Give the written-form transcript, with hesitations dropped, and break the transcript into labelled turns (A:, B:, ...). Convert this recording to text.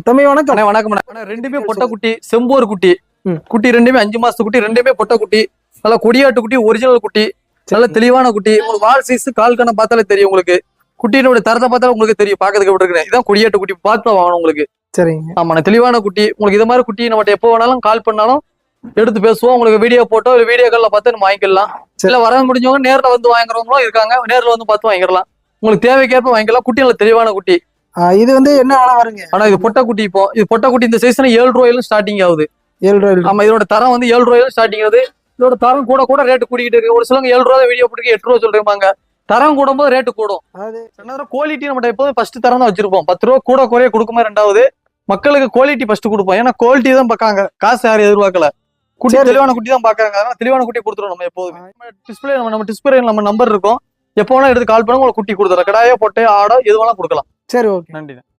A: தம்பி வணக்கம்.
B: வணக்கம். ரெண்டுமே பொட்டை குட்டி, செம்போர் குட்டி. குட்டி ரெண்டுமே 5 மாசத்து குட்டி, ரெண்டுமே பொட்டை குட்டி. நல்ல கொடியாட்டு குட்டி, ஒரிஜினல் குட்டி, நல்ல தெளிவான குட்டி. உங்களுக்கு வால் சைஸ் கால் கண்ணை பார்த்தாலே தெரியும் உங்களுக்கு. குட்டியினுடைய தரத்தை பார்த்தாலும் உங்களுக்கு தெரியும். பாக்கிறதுக்கு எப்படி இருக்கு, இதான் கொடியாட்டு குட்டி. பார்த்து வாங்கணும் உங்களுக்கு.
A: சரிங்க.
B: ஆமா, தெளிவான குட்டி. உங்களுக்கு இது மாதிரி குட்டி நம்ம எப்போ வேணாலும் கால் பண்ணாலும் எடுத்து பேசுவோம். உங்களுக்கு வீடியோ போட்டோ இல்லை வீடியோ கால்ல பார்த்து நம்ம வாங்கிக்கலாம். இல்ல வர முடிஞ்சவங்க நேர்ல வந்து வாங்குறவங்களும் இருக்காங்க. நேர்ல வந்து பார்த்து வாங்கிக்கலாம். உங்களுக்கு தேவைக்கேற்ப வாங்கிக்கலாம். குட்டி நல்ல தெளிவான குட்டி.
A: இது வந்து என்ன வேலை வருங்க?
B: ஆனா இது பொட்டை குட்டி. இப்போ இது பொட்டை குட்டி இந்த சைஸ்ல 7 ரூபாயிலும் ஸ்டார்டிங் ஆகுது.
A: 7 ரூபாய்.
B: ஆமா, இதோட தரம் வந்து 7 ரூபாயிலும் ஸ்டார்டிங் ஆகுது. இதோட தரம் கூட கூட ரேட்டு கூடிக்கிட்டு இருக்கு. ஒரு சிலவங்க 7 ரூபாய் வீடியோ போட்டு 8 ரூபா சொல்றாங்க. தரம் கூடும் போது ரேட்டு கூடும். குவாலிட்டி நம்ம எப்போதும் ஃபர்ஸ்ட் தரம் தான் வச்சிருப்போம். 10 ரூபா கூட குறைய கொடுக்குமா. ரெண்டாவது மக்களுக்கு குவாலிட்டி ஃபர்ஸ்ட் கொடுப்போம். ஏன்னா குவாலிட்டி தான் பார்க்காங்க, காசு யாரும் எதிர்பார்க்கல. குட்டி தெளிவான குட்டி தான் பாக்குறாங்க. அதனால தெளிவான குட்டி கொடுத்துருவோம் நம்ம எப்போதுமே. நம்ம டிஸ்பிளே நம்ம நம்பர் இருக்கும். எப்போ வேணா எடுத்து கால் பண்ண உங்களுக்கு குட்டி கொடுத்துறோம். கடாயோ பொட்டையோ ஆடோ எது வேணா கொடுக்கலாம்.
A: சரி, ஓகே,
B: நன்றி.